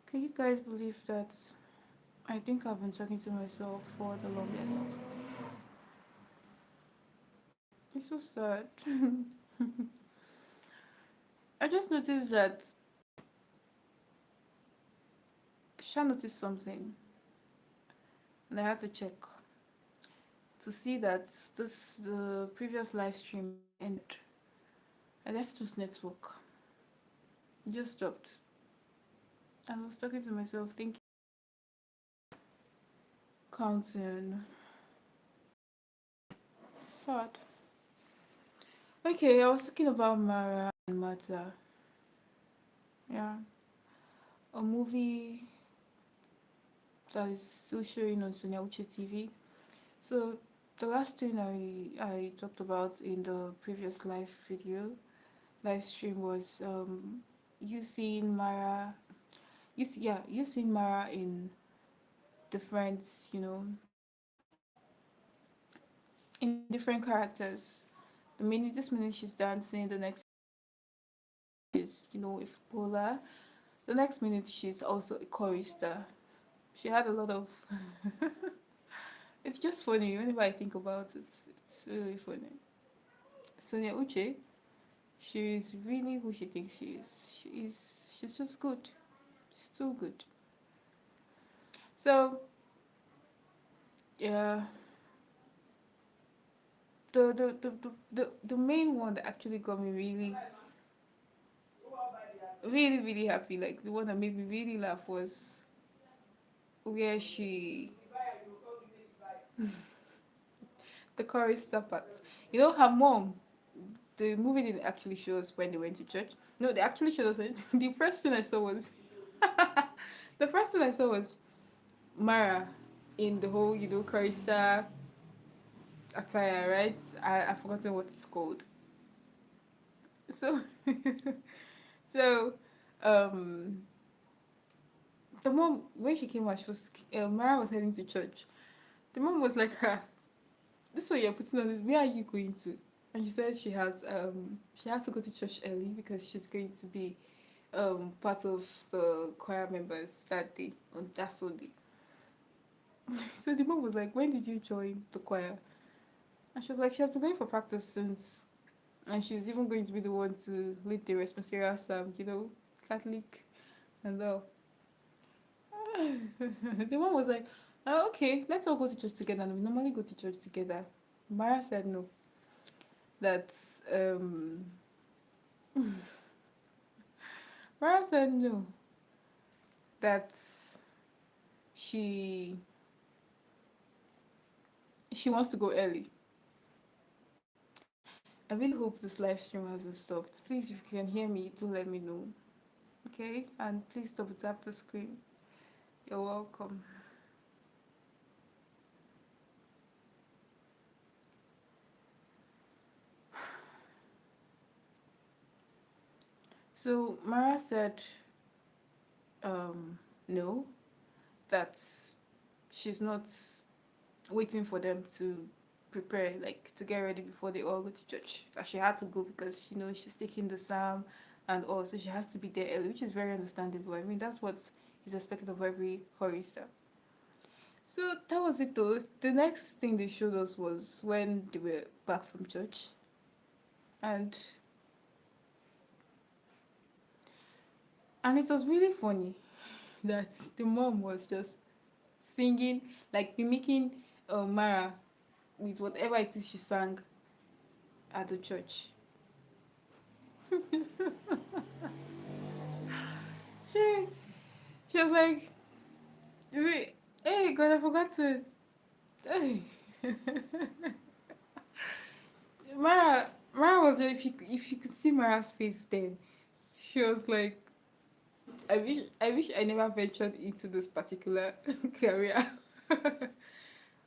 Can you guys believe that? I think I've been talking to myself for the longest. It's so sad. I just noticed that Sha noticed something, and I had to check to see that this the previous live stream ended. I guess it was network. It just stopped. And I was talking to myself, thinking, counting. Sad. Okay, I was talking about Mara and Mata. Yeah, a movie that is still showing on Sonia Uche TV. So the last thing I talked about in the previous live stream was you seeing Mara, you seeing Mara in different, in different characters. This minute she's dancing, the next is a footballer, the next minute she's also a chorister. She had a lot of. It's just funny whenever I think about it. It's really funny. Sonia Uche, she is really who she thinks she is. She's just good. She's too good. So yeah, the main one that actually got me really happy, like the one that made me really laugh was where she the chorister part. Her mom. The movie didn't actually show us when they went to church. No, they actually showed us when the first thing I saw was the first thing I saw was Mara in the whole, chorister attire, right? I've forgotten what it's called. So so um the mom, when she came out, she was Mara was heading to church. The mom was like, this is what you're putting on this, where are you going to? And she said she has to go to church early because she's going to be part of the choir members that day, on that Sunday. So the mom was like, when did you join the choir? And she was like, she has been going for practice since, and she's even going to be the one to lead the responsorial psalm, Catholic and all. The mom was like, okay, let's all go to church together. And we normally go to church together. Mara said no. That Mara said no. That she she wants to go early. I really hope this live stream hasn't stopped. Please, if you can hear me, do let me know. Okay? And please double tap the screen. You're welcome. So Mara said no, that she's not waiting for them to prepare, like to get ready before they all go to church. That she had to go because she's taking the psalm and all, so she has to be there early, which is very understandable. I mean, that's what is expected of every chorister. So that was it though. The next thing they showed us was when they were back from church, and it was really funny that the mom was just singing, like mimicking Mara with whatever it is she sang at the church. she, she was like, hey God, I forgot to. Hey. Mara was, if you could see Mara's face then, she was like, I wish I never ventured into this particular career.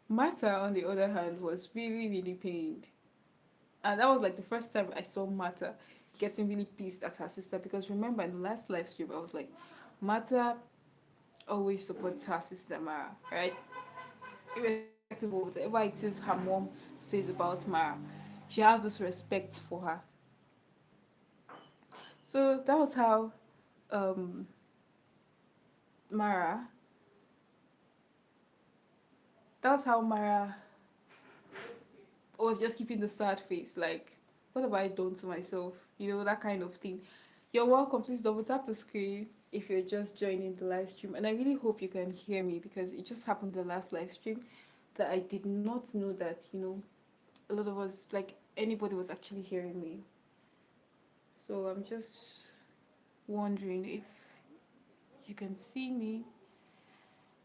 Mata, on the other hand, was really pained. And that was like the first time I saw Mata getting really pissed at her sister, because remember in the last live stream I was like, Mata always supports her sister Mara, right? Irrespective of whatever it is her mom says about Mara, she has this respect for her. So that was how um Mara, that was how Mara was just keeping the sad face, like, what have I done to myself? You know, that kind of thing. You're welcome. Please double tap the screen if you're just joining the live stream. And I really hope you can hear me because it just happened the last live stream that I did not know that, a lot of us, like anybody was actually hearing me. So I'm just wondering if you can see me.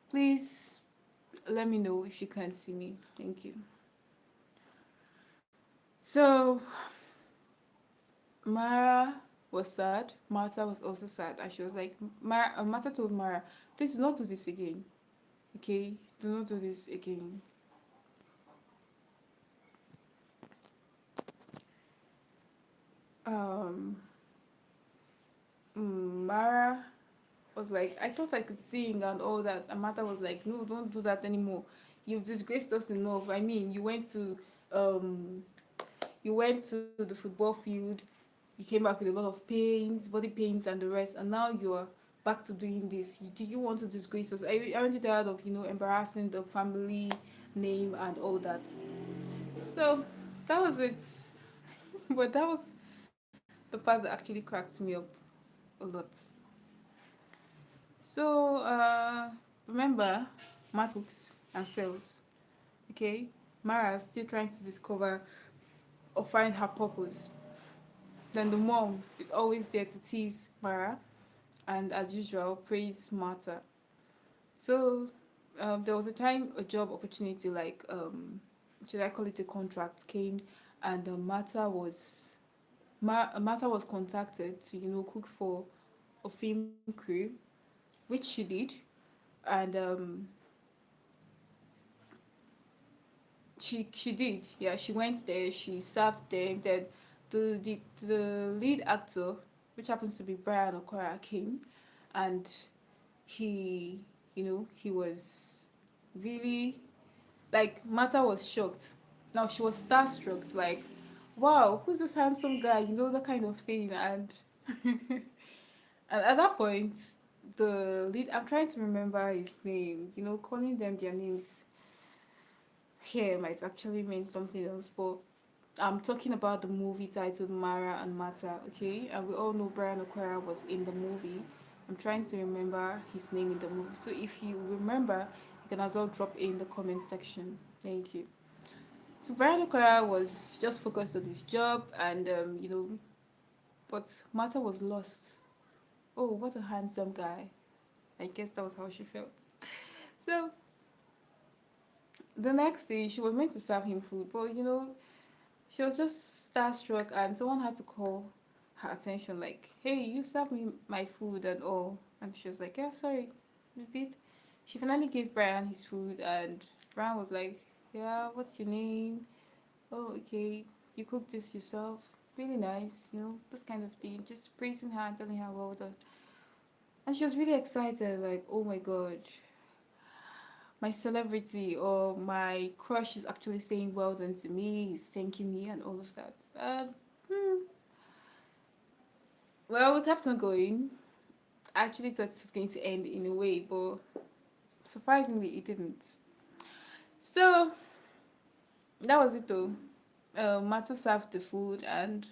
Please let me know if you can't see me. Thank you. So Mara was sad. Martha was also sad, and she was like, Martha told Mara, please do not do this again. Okay, do not do this again. Um, Mara was like, I thought I could sing and all that, and Martha was like, no, don't do that anymore. You've disgraced us enough. I mean, um, you went to the football field, you came back with a lot of pains, body pains, and the rest, and now you're back to doing this. Do you want to disgrace us? Aren't you tired of embarrassing the family name and all that? So that was it. But that was the part that actually cracked me up a lot. So remember, Matt cooks and sells. Okay, Mara is still trying to discover or find her purpose. Then the mom is always there to tease Mara and, as usual, praise Martha. So there was a time a job opportunity, like, should I call it a contract, came, and Martha was contacted to cook for a film crew, which she did, and she did, yeah, she went there, she served them. Then the lead actor, which happens to be Brian Okora, came, and he he was really, like, Martha was shocked. Now she was starstruck, like, wow, who's this handsome guy, that kind of thing. And and at that point, the lead, I'm trying to remember his name, calling them their names here might actually mean something else, but I'm talking about the movie titled Mara and Mata, okay? And we all know Brian Okwara was in the movie. I'm trying to remember his name in the movie. So if you remember, you can as well drop it in the comment section. Thank you. So Brian Okwara was just focused on his job, and but Mata was lost. Oh, what a handsome guy. I guess that was how she felt. So the next day, she was meant to serve him food, but she was just starstruck, and someone had to call her attention, like, hey, you served me my food and all. And she was like, yeah, sorry, you did. She finally gave Brian his food, and Brian was like, yeah, what's your name? Oh, okay, you cooked this yourself. Really nice, this kind of thing. Just praising her and telling her well done. And she was really excited, like, oh my god, my celebrity or my crush is actually saying well done to me, he's thanking me and all of that. Hmm, well, we kept on going. I actually thought it was going to end in a way, but surprisingly, it didn't. So that was it though. Martha served the food, and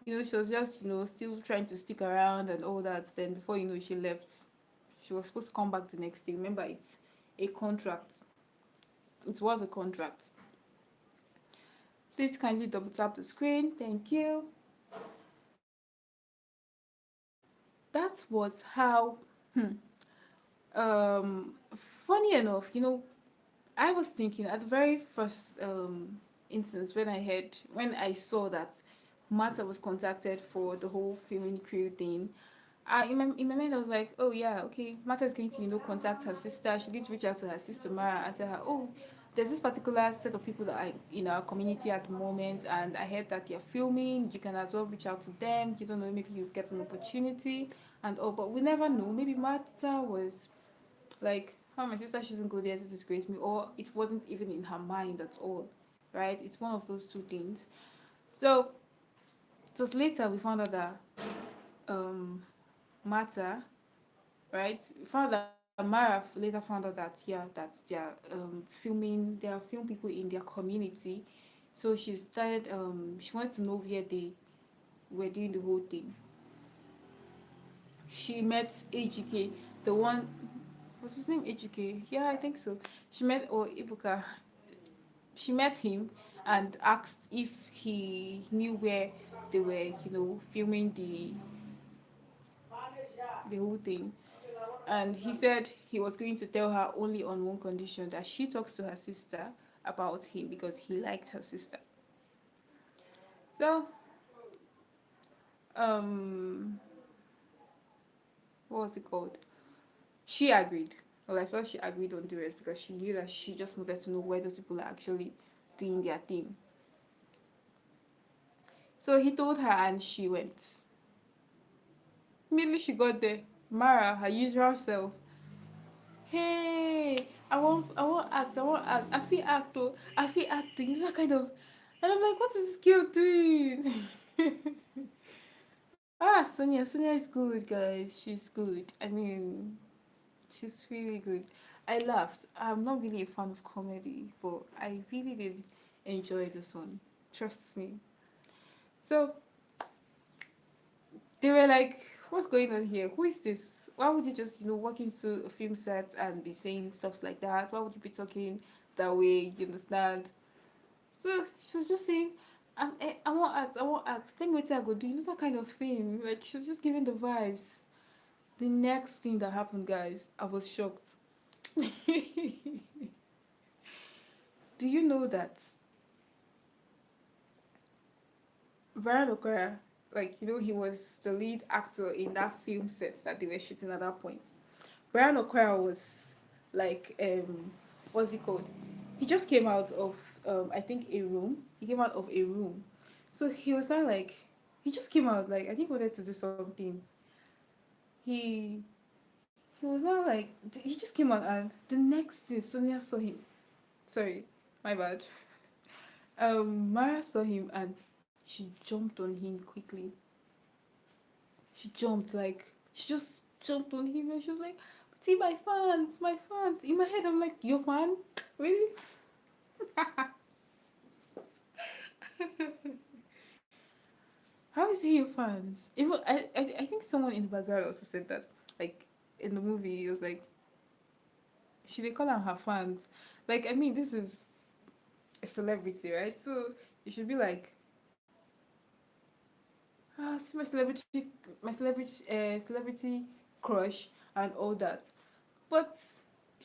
she was just still trying to stick around and all that. Then before she left. She was supposed to come back the next day. Remember, it's a contract. It was a contract. Please kindly double tap the screen. Thank you. That was how. Um, Funny enough, I was thinking at the very first instance when I saw that Martha was contacted for the whole filming crew thing. In my mind, I was like, oh yeah, okay, Martha is going to contact her sister. She's going to reach out to her sister Mara and tell her, oh, there's this particular set of people that are in our community at the moment, and I heard that they're filming. You can as well reach out to them. You don't know, maybe you get an opportunity and all, but we never know. Maybe Martha was like, how my sister shouldn't go there to disgrace me, or it wasn't even in her mind at all, right? It's one of those two things. So it was later we found out that um Martha, right? Found that Mara later found out that yeah, that they are film people in their community. So she wanted to know where they were doing the whole thing. She met AGK, the one, what's his name, AGK? Yeah, I think so. She met, or Ibuka, she met him and asked if he knew where they were, filming the whole thing. And he said he was going to tell her only on one condition, that she talks to her sister about him because he liked her sister. So, um, what was it called? She agreed. Well, I felt she agreed on the rest because she knew that she just wanted to know where those people are actually doing their thing. So he told her and she went. Immediately she got there, Mara, her usual self. Hey, I want act. I feel act, oh, I feel acting. It's that kind of, and I'm like, what is this girl doing? Sonia is good, guys. She's good. I mean, she's really good. I laughed. I'm not really a fan of comedy, but I really did enjoy this one. Trust me. So they were like, what's going on here? Who is this? Why would you just, walk into a film set and be saying stuff like that? Why would you be talking that way? You understand? So she was just saying, I won't act, I won't act. Let me wait till I go do, that kind of thing. Like, she was just giving the vibes. The next thing that happened, guys, I was shocked. Do you know that Brian O'Connor, like, he was the lead actor in that film set that they were shooting at that point. Brian O'Connor was like, what's he called? He just came out of, I think, a room. He came out of a room. So he was not like, he just came out, like, I think he wanted to do something. He he was not like, he just came out, and the next day Sonia saw him. Sorry, my bad. Mara saw him and she jumped on him quickly. She jumped, like, she just jumped on him and she was like, see, my fans, my fans. In my head, I'm like, your fan? Really? How is he your fans? Even I think someone in the background also said that. Like, in the movie, it was like, should they call them her fans? Like, I mean, this is a celebrity, right? So you should be like, see my celebrity crush and all that. But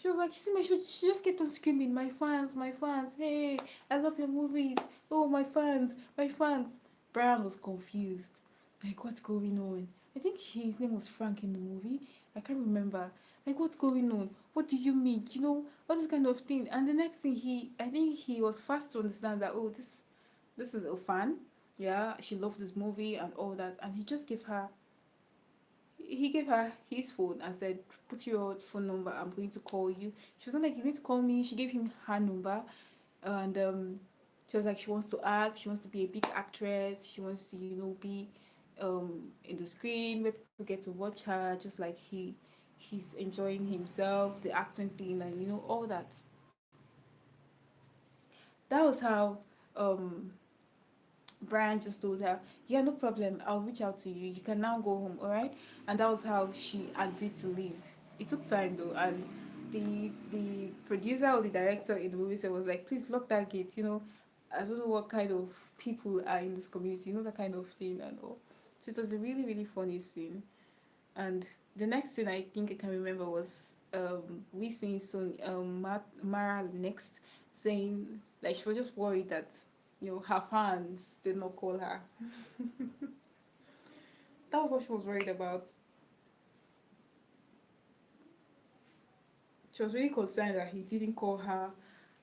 she was like, she just kept on screaming, my fans, hey, I love your movies. Oh, my fans, my fans. Brian was confused. Like, what's going on? I think his name was Frank in the movie. I can't remember. Like, what's going on? What do you mean? All this kind of thing. And the next thing, I think he was fast to understand that, oh, this is a fan. Yeah, she loved this movie and all that. And he gave her his phone and said, put your phone number, I'm going to call you. She was not like, you're going to call me. She gave him her number. And she was like, she wants to act, she wants to be a big actress, she wants to, be in the screen where people get to watch her, just like he's enjoying himself, the acting thing, and all that. That was how um Brian just told her, yeah, no problem, I'll reach out to you, you can now go home, all right? And that was how she agreed to leave. It took time though, and the producer or the director in the movie said, was like, please lock that gate, I don't know what kind of people are in this community, that kind of thing and all. So it was a really, really funny scene. And the next thing I think I can remember was we seeing Mara next saying, like, she was just worried that her fans did not call her. That was what she was worried about. She was really concerned that he didn't call her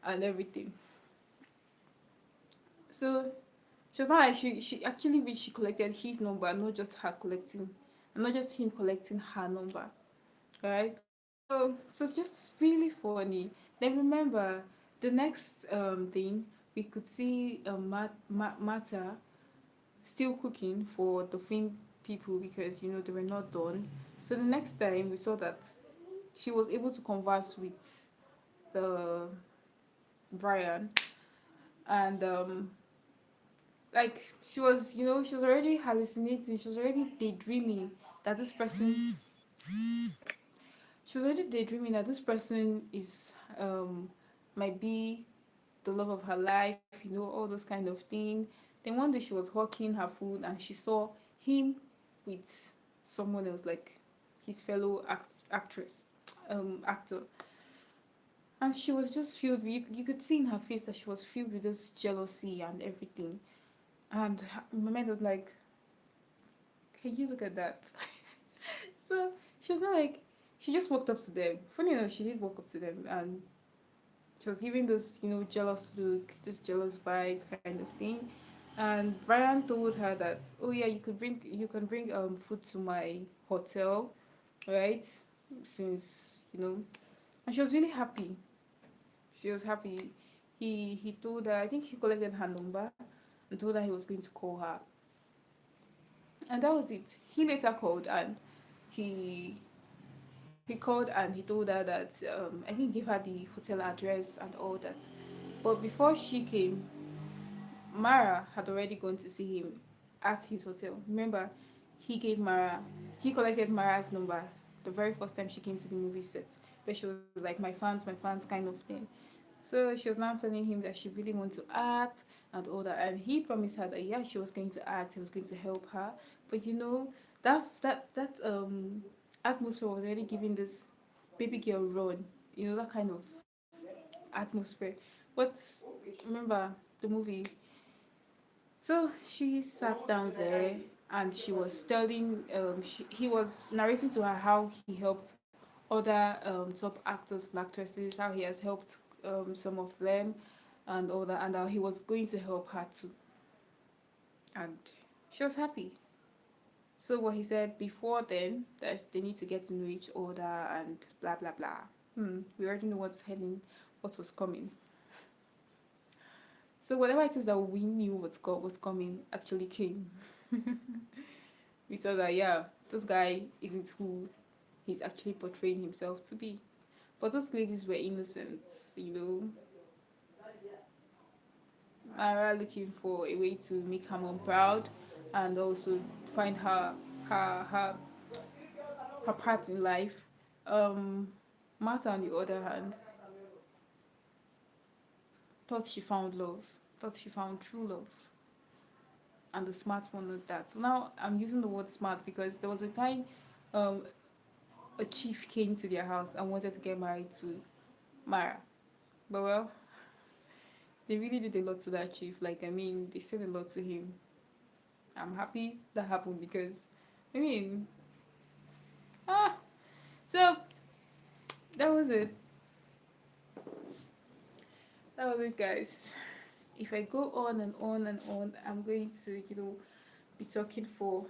and everything. So she was not like, she actually wished she collected his number, not just her collecting, and not just him collecting her number, right? So it's just really funny. Then remember the next thing, we could see Mata still cooking for the film people because they were not done. So the next time we saw that she was able to converse with the Brian, and like she was, she was already hallucinating. She was already daydreaming that this person. She was already daydreaming that this person is might be the love of her life. All those kind of thing. Then one day she was hawking her food and she saw him with someone else, like his fellow actress, actor. And she was just filled with, you could see in her face that she was filled with this jealousy and everything. And my mind was like, can you look at that? So she was not like, she just walked up to them. Funny enough, she did walk up to them and she was giving this, jealous look, this jealous vibe kind of thing. And Brian told her that, oh yeah, you can bring food to my hotel, right? Since, and she was really happy. She was happy. He told her, I think he collected her number and told her he was going to call her. And that was it. He later called and he he called and he told her that I think he gave her the hotel address and all that. But before she came, Mara had already gone to see him at his hotel. Remember, he gave Mara, he collected Mara's number the very first time she came to the movie set. But she was like, my fans, kind of thing. So she was now telling him that she really wants to act and all that. And he promised her that, yeah, she was going to act, he was going to help her. But that atmosphere was already giving this baby girl run, that kind of atmosphere. But remember the movie, so she sat down there and she was telling, he was narrating to her how he helped other top actors and actresses, how he has helped some of them and all that, and how he was going to help her too. And she was happy. So what he said before then, that they need to get to know each other and blah blah blah. We already know what was coming. So whatever it is that we knew was coming actually came. We saw that, yeah, this guy isn't who he's actually portraying himself to be. But those ladies were innocent, you know. Mara looking for a way to make her mom proud and also find her her her part in life. Um Martha on the other hand thought she found love, thought she found true love. And the smart one at that. So now I'm using the word smart because there was a time um a chief came to their house and wanted to get married to Mara. But well, they really did a lot to that chief. Like, I mean, they said a lot to him. I'm happy that happened because, I mean, ah. So that was it. That was it, guys. If I go on and on and on, I'm going to, be talking for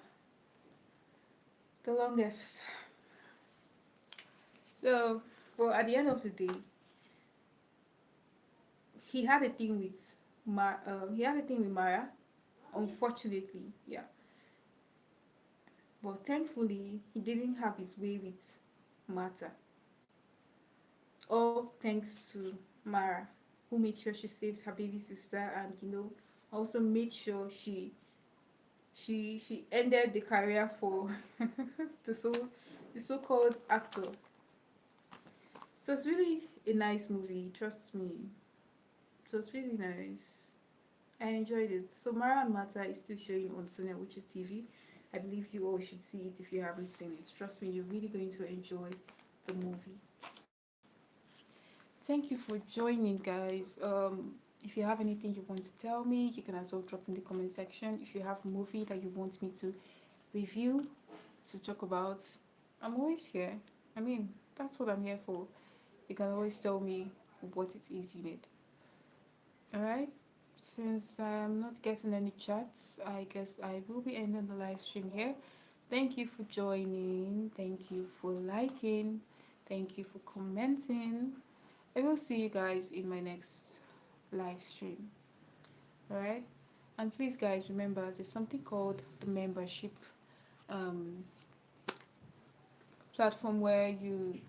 the longest. So, well, at the end of the day, he had a thing with he had a thing with Mara, unfortunately, yeah. But thankfully, he didn't have his way with Martha. All thanks to Mara, who made sure she saved her baby sister and also made sure she ended the career for the so-called actor. So it's really a nice movie, trust me. So it's really nice. I enjoyed it. So Mara and Mata is still showing on Sonia Wichi TV. I believe you all should see it if you haven't seen it. Trust me, you're really going to enjoy the movie. Thank you for joining, guys. If you have anything you want to tell me, you can as well drop in the comment section. If you have a movie that you want me to review, to talk about, I'm always here. I mean, that's what I'm here for. You can always tell me what it is you need. Alright? Since I'm not getting any chats, I guess I will be ending the live stream here. Thank you for joining. Thank you for liking. Thank you for commenting. I will see you guys in my next live stream. Alright? And please, guys, remember there's something called the membership um, platform where you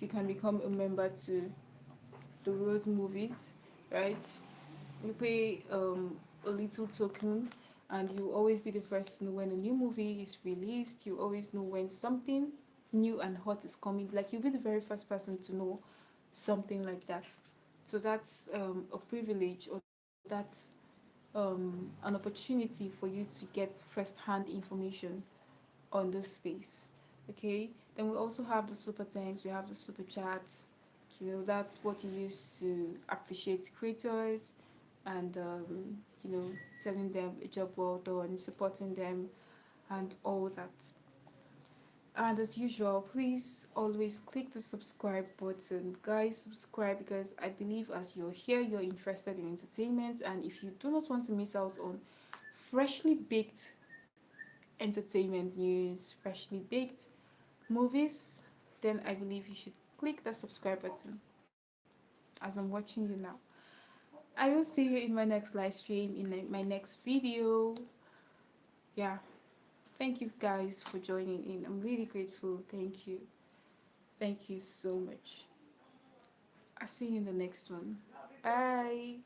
can become a member to the Rose Movies, right? You pay a little token, and you always be the first to know when a new movie is released. You always know when something new and hot is coming. Like you'll be the very first person to know something like that. So that's a privilege, or that's an opportunity for you to get first-hand information on this space. Okay. Then we also have the super thanks. We have the super chats. That's what you use to appreciate creators, and telling them a job well done, supporting them, and all that. And as usual, please always click the subscribe button. Guys, subscribe, because I believe as you're here, you're interested in entertainment. And if you do not want to miss out on freshly baked entertainment news, freshly baked movies, then I believe you should click the subscribe button as I'm watching you now. I will see you in my next live stream, in my next video. Yeah, thank you guys for joining in. I'm really grateful. Thank you. Thank you so much. I'll see you in the next one. Bye.